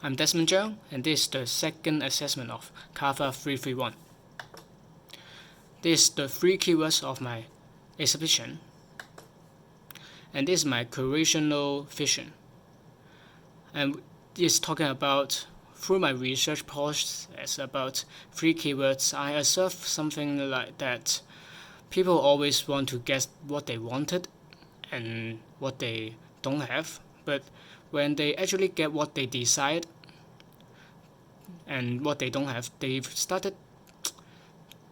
I'm Desmond Zhang, and this is the second assessment of Cava 331. This is the 3 keywords of my exhibition, and this is my curational vision. And this is talking about, through my research process about 3 keywords, I observed something like that people always want to guess what they wanted and what they don't have, but when they actually get what they decide and what they don't have, they've started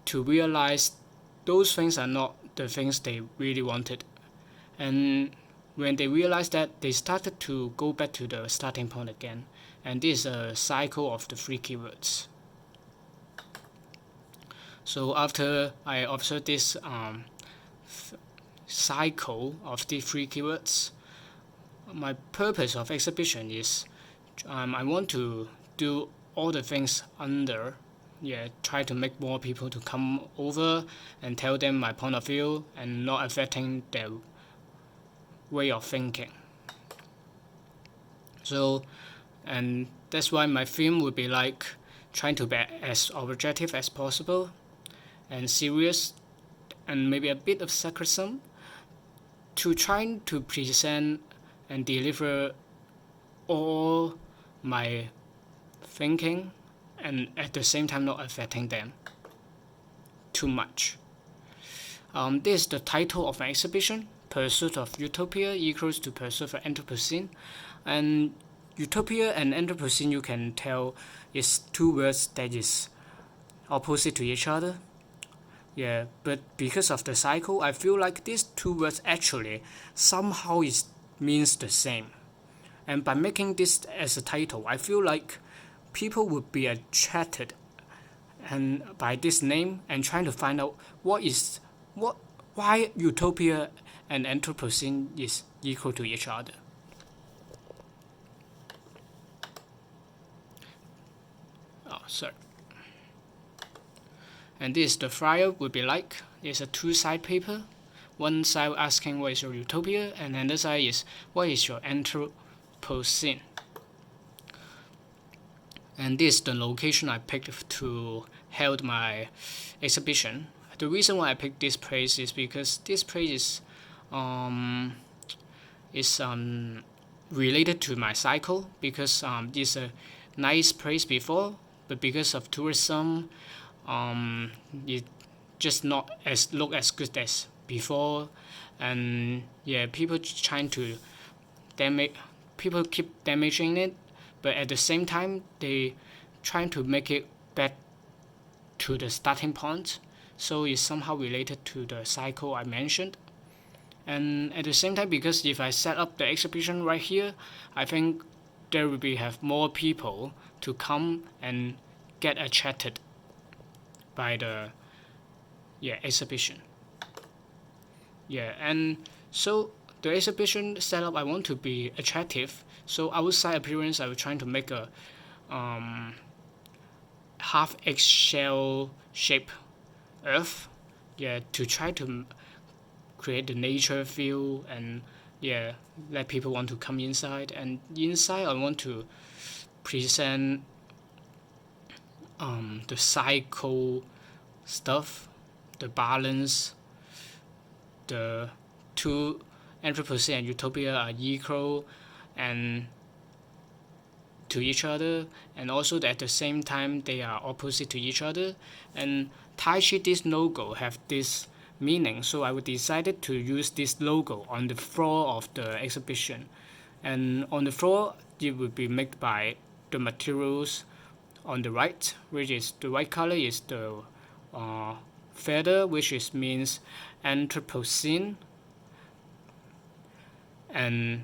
to realize those things are not the things they really wanted. And when they realized that, they started to go back to the starting point again. And this is a cycle of the 3 keywords. So after I observed this cycle of the 3 keywords, my purpose of exhibition is I want to do all the things under, try to make more people to come over and tell them my point of view and not affecting their way of thinking. So, and that's why my theme would be like trying to be as objective as possible and serious and maybe a bit of sarcasm to trying to present and deliver all my thinking and at the same time not affecting them too much. This is the title of my exhibition, Pursuit of Utopia equals to Pursuit of Anthropocene. And Utopia and Anthropocene, you can tell, is 2 words that is opposite to each other. But because of the cycle, I feel like these 2 words actually somehow means the same. And by making this as a title, I feel like people would be attracted and by this name and trying to find out why Utopia and Anthropocene is equal to each other. Sorry. And this the flyer would be like. It's a 2-side paper. One side asking what is your utopia, and another side is what is your Anthropocene. And this is the location I picked to hold my exhibition. The reason why I picked this place is because this place is related to my cycle, because it's a nice place before, but because of tourism, it just not look as good as before, and people trying to people keep damaging it, but at the same time they trying to make it back to the starting point, so it's somehow related to the cycle I mentioned. And at the same time, because if I set up the exhibition right here, I think there will have more people to come and get attracted by the exhibition. And so the exhibition setup, I want to be attractive. So outside appearance, I was trying to make a half eggshell shape earth, to try to create the nature feel and let people want to come inside. And inside, I want to present the cycle stuff, the balance, the 2 Anthropocene and Utopia are equal and to each other, and also at the same time they are opposite to each other. And Tai Chi, this logo have this meaning, so I decided to use this logo on the floor of the exhibition. And on the floor, it will be made by the materials on the right, which is the white color is the feather, which means Anthropocene, and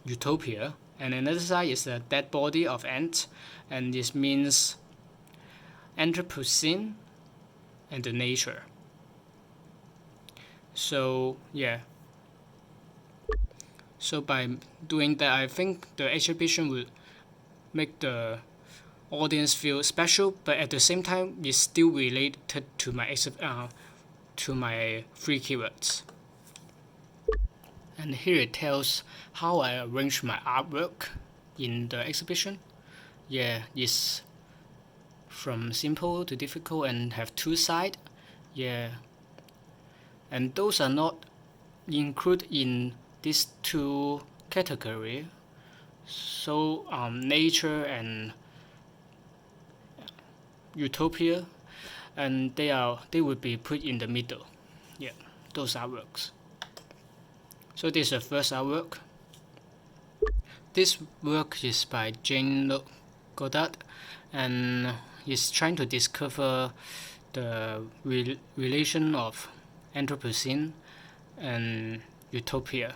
Utopia. And another side is the dead body of ant, and this means Anthropocene and the nature. So so by doing that, I think the exhibition will make the audience feel special, but at the same time it's still related to my 3 keywords. And here it tells how I arrange my artwork. in the exhibition. Yeah, it's from simple to difficult and have two sides. Yeah, and those are not included in these two category. So nature and utopia, and they would be put in the middle. Yeah, those artworks. So this is the first artwork. This work is by Jane Goddard, and is trying to discover the relation of Anthropocene and utopia.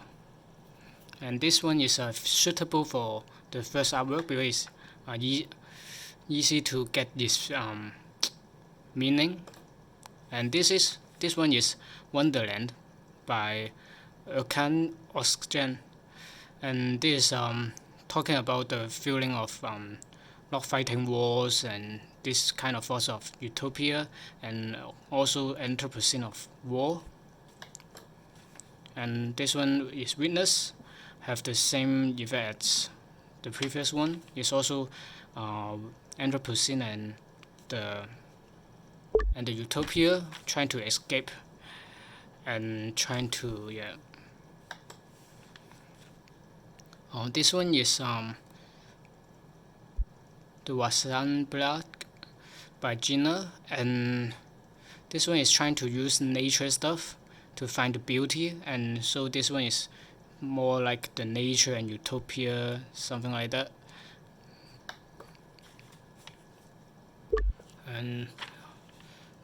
And this one is suitable for the first artwork because it's easy to get this meaning. And this one is Wonderland by Erkan Özcan, and this is talking about the feeling of not fighting wars and this kind of thoughts of utopia and also Anthropocene of war. And this one is Witness, have the same effect as the previous one. It's also Anthropocene and the utopia trying to escape and trying to this one is the Wasan Black by Gina, and this one is trying to use nature stuff to find the beauty, and so this one is more like the nature and utopia, something like that. And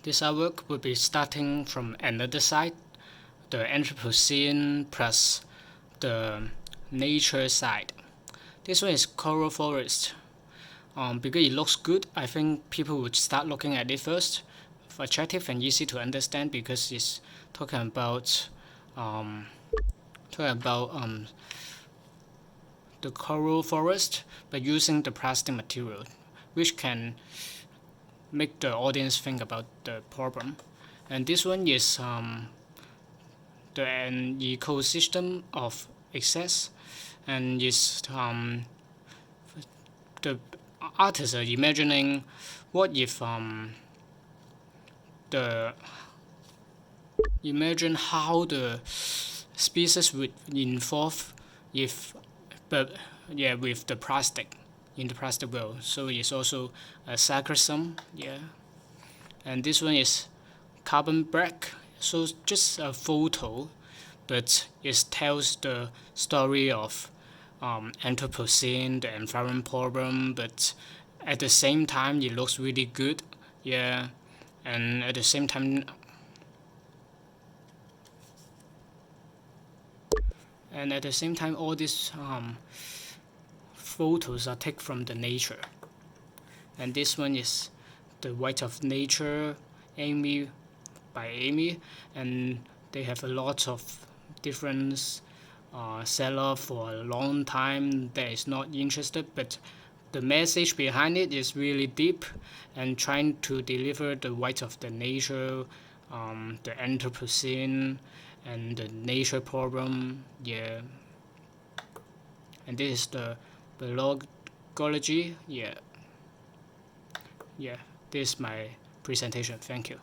this artwork will be starting from another side, the Anthropocene plus the nature side. This one is coral forest. Because it looks good, I think people would start looking at it first. Attractive and easy to understand because it's talking about the coral forest, but using the plastic material, which can make the audience think about the problem. And this one is an ecosystem of excess, and is the artists are imagining what if imagine how the species would evolve if with the plastic in the plastic world. So it's also a sarcasm. And this one is carbon black, so just a photo, but it tells the story of Anthropocene, the environment problem, but at the same time it looks really good. And at the same time all these photos are taken from the nature. And this one is the White of Nature, by Amy, and they have a lot of different seller for a long time that is not interested, but the message behind it is really deep and trying to deliver the White of the Nature, the Anthropocene, and the nature problem. And this is the biology. This is my presentation. Thank you.